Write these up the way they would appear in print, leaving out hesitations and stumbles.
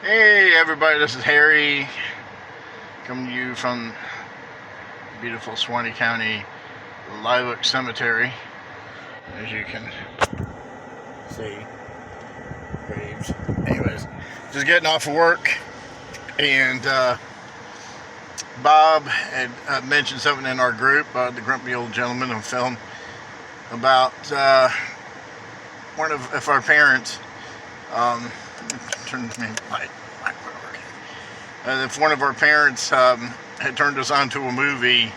Hey everybody, this is Harry coming to you from beautiful Swanee County Live Oak Cemetery. As you can see, graves. Anyways, just getting off of work, and Bob had mentioned something in our group, the Grumpy Old Gentleman of film, about one of our parents. Turn me light. If one of our parents had turned us on to a movie,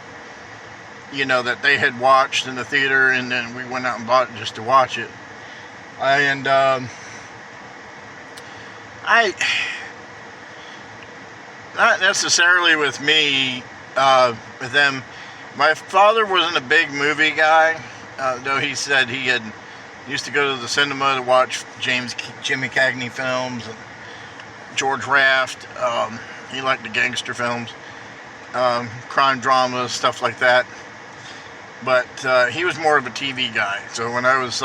that they had watched in the theater, and then we went out and bought it just to watch it. And I, not necessarily with me, with them. My father wasn't a big movie guy, though he said he had used to go to the cinema to watch Jimmy Cagney films and George Raft. He liked the gangster films, crime dramas, stuff like that. But he was more of a TV guy. So when I was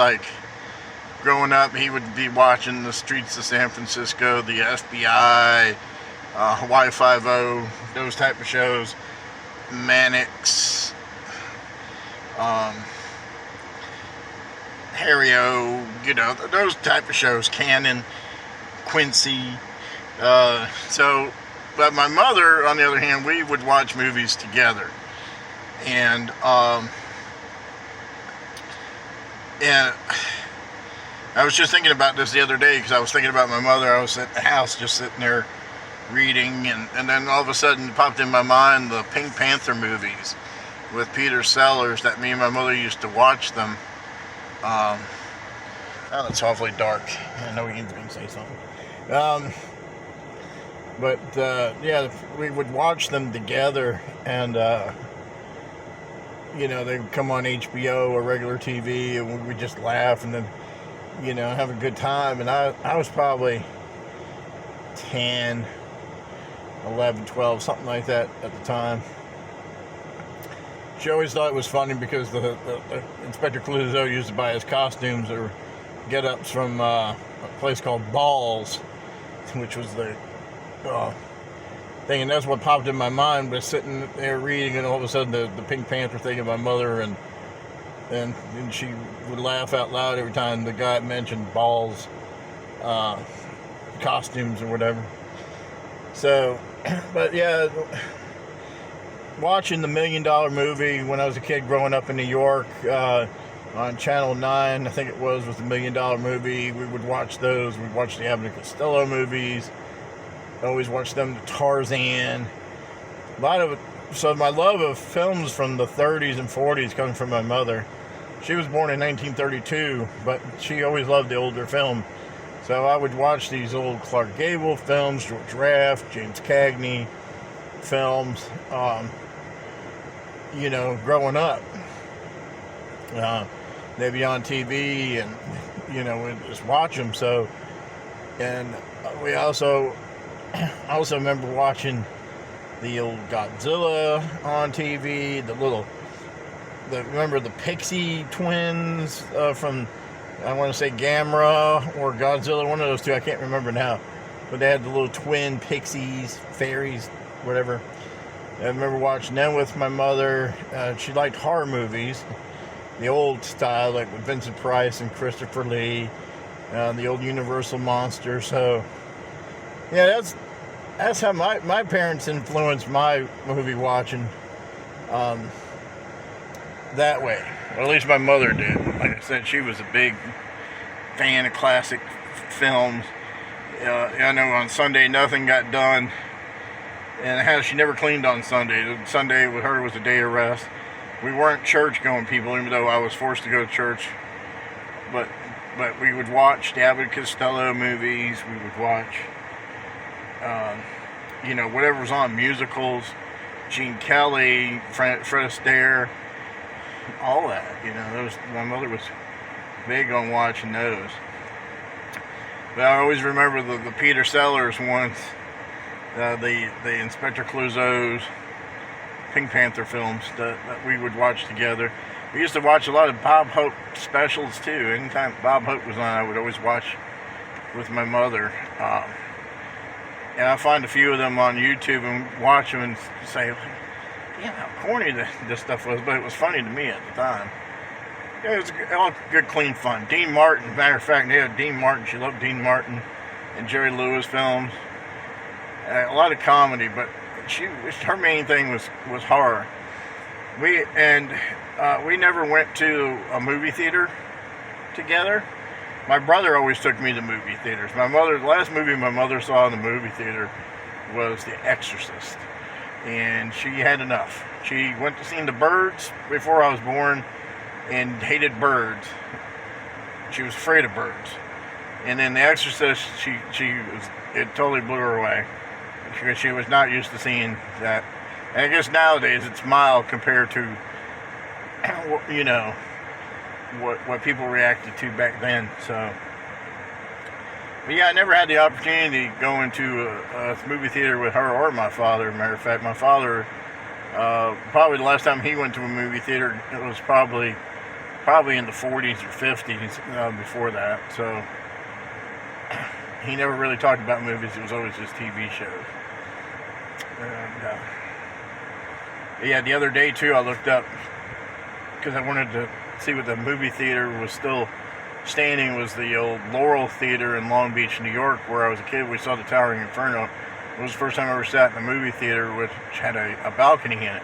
growing up, he would be watching The Streets of San Francisco, the FBI, Hawaii Five-0, those type of shows, Mannix, Harry-O, those type of shows, Cannon, Quincy. But my mother, on the other hand, we would watch movies together. And I was just thinking about this the other day, because I was thinking about my mother. I was at the house just sitting there reading, and then all of a sudden it popped in my mind the Pink Panther movies with Peter Sellers, that me and my mother used to watch them. Oh, it's awfully dark. I know we can say something. But yeah, we would watch them together, and they would come on HBO or regular TV, and we would just laugh and then have a good time. And I was probably 10, 11, 12, something like that at the time. She always thought it was funny because the Inspector Clouseau used to buy his costumes or get-ups from a place called Balls, which was the thing. And that's what popped in my mind, was sitting there reading, and all of a sudden the Pink Panther thing of my mother, and she would laugh out loud every time the guy mentioned Balls costumes or whatever. So, but yeah, watching the $1 Million Movie when I was a kid growing up in New York, on Channel 9, I think it was the $1 Million Movie. We would watch those. We'd watch the Abbott and Costello movies. I always watched them, the Tarzan. So my love of films from the 30s and 40s comes from my mother. She was born in 1932, but she always loved the older film. So I would watch these old Clark Gable films, George Raft, James Cagney films, growing up. They'd be on TV, and, we'd just watch them. So, and I also remember watching the old Godzilla on TV, remember the Pixie twins from, I want to say Gamera or Godzilla, one of those two, I can't remember now. But they had the little twin pixies, fairies, whatever. I remember watching them with my mother. She liked horror movies, the old style, like with Vincent Price and Christopher Lee, the old Universal monster. So, yeah, that's how my parents influenced my movie watching, that way. Or at least my mother did. Like I said, she was a big fan of classic films. I know on Sunday nothing got done, and she never cleaned on Sunday. Sunday with her was a day of rest. We weren't church-going people, even though I was forced to go to church. But we would watch the Abbott and Costello movies. We would watch, whatever was on, musicals, Gene Kelly, Fred Astaire, all that. My mother was big on watching those. But I always remember the Peter Sellers ones, the Inspector Clouseau's, Pink Panther films that we would watch together. We used to watch a lot of Bob Hope specials too. Anytime Bob Hope was on, I would always watch with my mother. I find a few of them on YouTube and watch them and say, damn, how corny this stuff was, but it was funny to me at the time. Yeah, it was all good, clean fun. Dean Martin, matter of fact, they had Dean Martin. She loved Dean Martin and Jerry Lewis films. A lot of comedy, but her main thing was horror. We never went to a movie theater together. My brother always took me to movie theaters. The last movie my mother saw in the movie theater was The Exorcist, and she had enough. She went to see The Birds before I was born and hated birds. She was afraid of birds. And then The Exorcist, it totally blew her away, because she was not used to seeing that. And I guess nowadays it's mild compared to, you know, what people reacted to back then. So, but yeah, I never had the opportunity to go into a movie theater with her or my father. Matter of fact, my father, probably the last time he went to a movie theater, it was probably in the 40s or 50s, before that. So he never really talked about movies. It was always just TV shows. And yeah, the other day too, I looked up because I wanted to see what the movie theater was still standing. Was the old Laurel Theater in Long Beach, New York, where I was a kid. We saw the Towering Inferno. It was the first time I ever sat in a movie theater which had a balcony in it.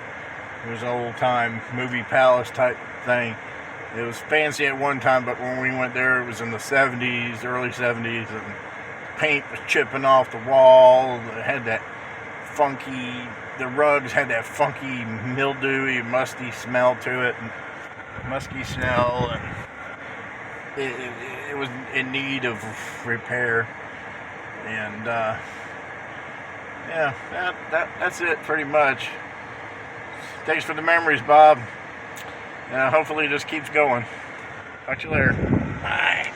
It was an old time movie palace type thing. It was fancy at one time, but when we went there, it was in the 70s, early 70s, and paint was chipping off the wall. It had that the rugs had that funky, mildewy, musty smell to it, and musky smell, and it was in need of repair. And yeah, that's it pretty much. Thanks for the memories, Bob. Hopefully it just keeps going. Talk to you later. Bye.